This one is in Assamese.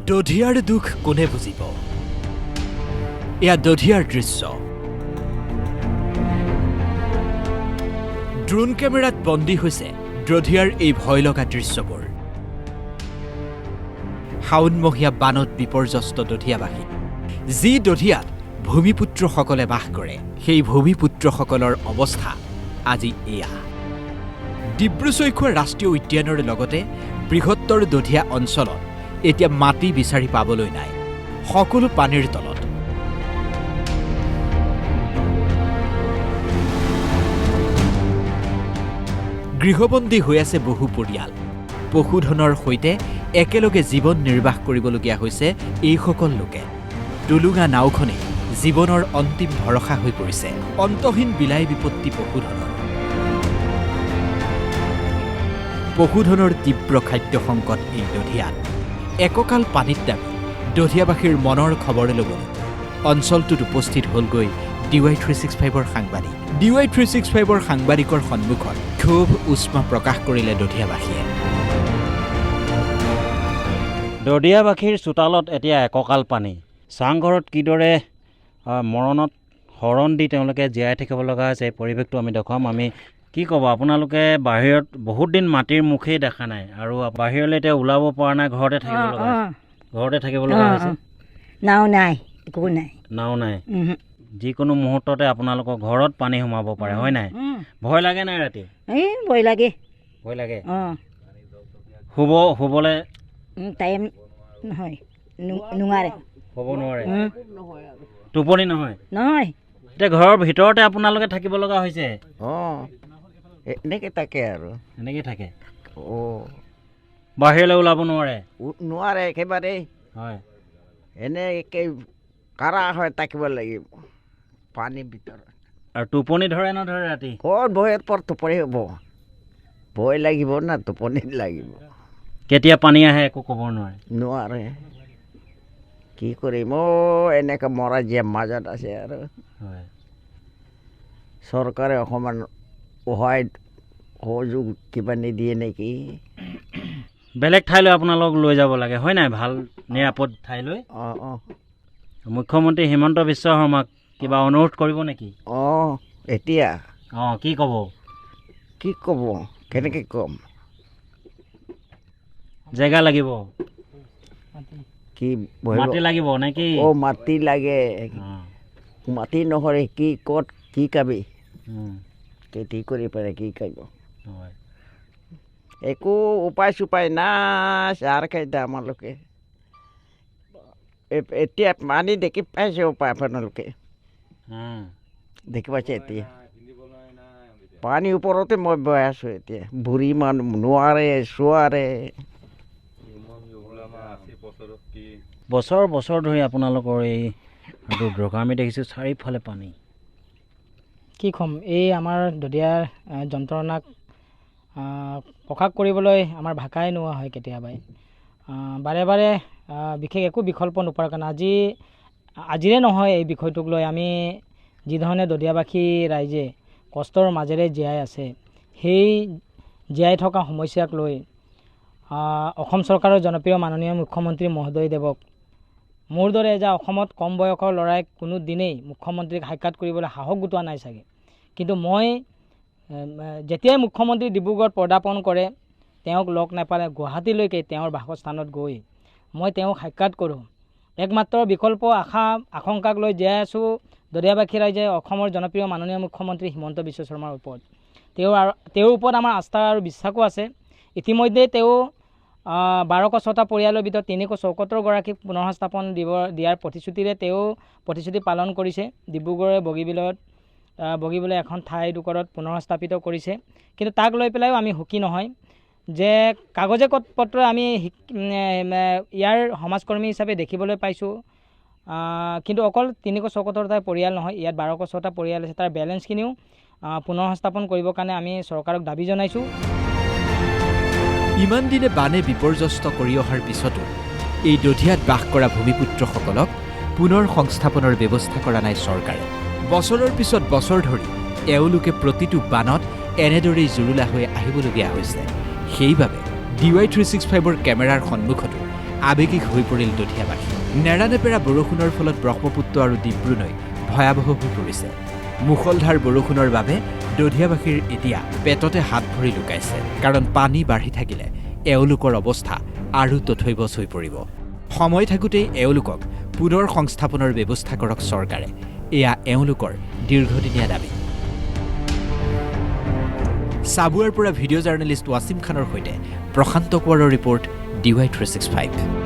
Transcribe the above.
দধিয়াৰ দুখ কোনে বুজিব এয়া দধিয়াৰ দৃশ্য ড্ৰোন কেমেৰাত বন্দী হৈছে দধিয়াৰ এই ভয় লগা দৃশ্যবোৰ শাওণমহীয়া বানত বিপৰ্যস্ত দধিয়াবাসী যি দধিয়াত ভূমিপুত্ৰসকলে বাস কৰে সেই ভূমিপুত্ৰসকলৰ অৱস্থা আজি এয়া ডিব্ৰুচৈখোৱা ৰাষ্ট্ৰীয় উদ্যানৰ লগতে বৃহত্তৰ দধিয়া অঞ্চলত এতিয়া মাটি বিচাৰি পাবলৈ নাই সকলো পানীৰ তলত গৃহবন্দী হৈ আছে বহু পৰিয়াল পশুধনৰ সৈতে একেলগে জীৱন নিৰ্বাহ কৰিবলগীয়া হৈছে এইসকল লোকে টুলুঙা নাওখনে জীৱনৰ অন্তিম ভৰসা হৈ পৰিছে অন্তহীন বিলাই বিপত্তি পশুধনৰ তীব্ৰ খাদ্য সংকট এই দধিয়াত এককাল পানীত দাবি দধিয়াবাসীৰ মনৰ খবৰ ল'বলৈ অঞ্চলটোত উপস্থিত হ'লগৈ DY365ৰ সাংবাদিক DY365ৰ সাংবাদিকৰ সন্মুখত ক্ষোভ উষ্মা প্ৰকাশ কৰিলে দধিয়াবাসীয়ে দধিয়াবাসীৰ চোতালত এতিয়া এককাল পানী চাংঘৰত কিদৰে মৰণত হৰণ দি তেওঁলোকে জীয়াই থাকিব লগা হৈছে এই পৰিৱেশটো আমি দেখুৱাম আমি কি ক'ব আপোনালোকে বাহিৰত বহুত দিন মাটিৰ মুখেই দেখা নাই আৰু বাহিৰলৈ এতিয়া ওলাব পৰা নাই ঘৰতে থাকিব লগা হৈছে নাও নাই একো নাই নাও নাই যিকোনো মুহূৰ্ততে আপোনালোকৰ ঘৰত পানী সোমাব পাৰে হয় নাই ভয় লাগে নাই ৰাতি ভয় লাগে শুবলৈ টাইম নহয় নোৱাৰে হ'ব নোৱাৰে টোপনি নহয় এতিয়া ঘৰৰ ভিতৰতে আপোনালোকে থাকিব লগা হৈছে এনেকে থাকে আৰু এনেকৈ থাকে বাহিৰলৈ ওলাব নোৱাৰে একেবাৰে হয় এনেকে কাৰা হৈ থাকিব লাগিব পানীৰ ভিতৰত আৰু টোপনি ধৰে নধৰে ৰাতি ক'ত ভয়ত পৰ টোপনি হ'ব ভয় লাগিব না টোপনি লাগিব কেতিয়া পানী আহে একো ক'ব নোৱাৰে কি কৰিম এনেকৈ মৰা জীয়া মাজত আছে আৰু হয় চৰকাৰে অকণমান সহায় সহযোগ কিবা নিদিয়ে নেকি বেলেগ ঠাইলৈ আপোনালোক লৈ যাব লাগে হয় নাই ভাল নিৰাপদ ঠাইলৈ মুখ্যমন্ত্ৰী হিমন্ত বিশ্ব শৰ্মাক কিবা অনুৰোধ কৰিব নেকি এতিয়া কি ক'ব কেনেকৈ ক'ম জেগা লাগিব কি মাটি লাগিব নে কি মাটি লাগে মাটি নহৰে কি ক'ত কি কাবি খেতি কৰি পাৰে কি কৰিব একো উপায় চুপায় নাই চাৰ খাইদা আমালোকে এতিয়া পানী দেখি পাইছে উপায় আপোনালোকে দেখি পাইছে এতিয়া পানীৰ ওপৰতে মই বৈ আছোঁ এতিয়া বুঢ়ী মানুহ নোৱাৰে চোৱাৰে বছৰ ধৰি আপোনালোকৰ এই ৰুদ্ৰকা আমি দেখিছোঁ চাৰিওফালে পানী কি ক'ম এই আমাৰ দধিয়াৰ যন্ত্ৰণাক প্ৰকাশ কৰিবলৈ আমাৰ ভাষাই নোহোৱা হয় কেতিয়াবাই বাৰে বাৰে বিশেষ একো বিকল্প নোপোৱাৰ কাৰণে আজিৰে নহয় এই বিষয়টোক লৈ আমি যিধৰণে দধিয়াবাসী ৰাইজে কষ্টৰ মাজেৰে জীয়াই আছে সেই জীয়াই থকা সমস্যাক লৈ অসম চৰকাৰৰ জনপ্ৰিয় মাননীয় মুখ্যমন্ত্ৰী মহোদয়দেৱক মোৰ দৰে যে অসমত কম বয়সৰ ল'ৰাই কোনো দিনেই মুখ্যমন্ত্ৰীক সাক্ষাৎ কৰিবলৈ সাহস গোটোৱা নাই চাগে কিন্তু মই যেতিয়াই মুখ্যমন্ত্ৰী ডিব্ৰুগড়ত পদাৰ্পণ কৰে তেওঁক লগ নাপালে গুৱাহাটীলৈকে তেওঁৰ বাসস্থানত গৈ মই তেওঁক সাক্ষাৎ কৰোঁ একমাত্ৰ বিকল্প আশংকাক লৈ জীয়াই আছোঁ দধিয়াবাসী ৰাইজে অসমৰ জনপ্ৰিয় মাননীয় মুখ্যমন্ত্ৰী হিমন্ত বিশ্ব শৰ্মাৰ ওপৰত তেওঁৰ ওপৰত আমাৰ আস্থা আৰু বিশ্বাসো আছে ইতিমধ্যে তেওঁ 1206টা পৰিয়ালৰ ভিতৰত 374 গৰাকীক পুনঃস্থাপন দিয়াৰ প্ৰতিশ্ৰুতিৰে তেওঁ প্ৰতিশ্ৰুতি পালন কৰিছে ডিব্ৰুগড়ৰ বগীবিলে এখন ঠাইডোখৰত পুনঃস্থাপিত কৰিছে কিন্তু তাক লৈ পেলাইও আমি সুখী নহয় যে কাগজে পত্ৰ আমি ইয়াৰ সমাজকৰ্মী হিচাপে দেখিবলৈ পাইছোঁ কিন্তু অকল 374টা পৰিয়াল নহয় ইয়াত 1206টা পৰিয়াল আছে তাৰ বেলেঞ্চখিনিও পুনঃস্থাপন কৰিবৰ কাৰণে আমি চৰকাৰক দাবী জনাইছোঁ ইমান দিনে বানে বিপৰ্যস্ত কৰি অহাৰ পিছতো এই দধিয়াত বাস কৰা ভূমিপুত্ৰসকলক পুনৰ সংস্থাপনৰ ব্যৱস্থা কৰা নাই চৰকাৰে বছৰৰ পিছত বছৰ ধৰি এওঁলোকে প্ৰতিটো বানত এনেদৰেই জুৰুলা হৈ আহিবলগীয়া হৈছে সেইবাবে DY365ৰ কেমেৰাৰ সন্মুখতো আৱেগিক হৈ পৰিল দধিয়াবাসী নেৰানেপেৰা বৰষুণৰ ফলত ব্ৰহ্মপুত্ৰ আৰু ডিব্ৰু নৈ ভয়াৱহ হৈ পৰিছে মুখলধাৰ বৰষুণৰ বাবে দধিয়াবাসীৰ এতিয়া পেটতে হাত ভৰি লুকাইছে কাৰণ পানী বাঢ়ি থাকিলে এওঁলোকৰ অৱস্থা আৰু তথৈবচ হৈ পৰিব সময় থাকোঁতেই এওঁলোকক পুনৰ সংস্থাপনৰ ব্যৱস্থা কৰক চৰকাৰে এয়া এওঁলোকৰ দীৰ্ঘদিনীয়া দাবী চাবুৱাৰ পৰা ভিডিঅ' জাৰ্নেলিষ্ট ৱাছিম খানৰ সৈতে প্ৰশান্ত কোঁৱৰৰ ৰিপৰ্ট DY365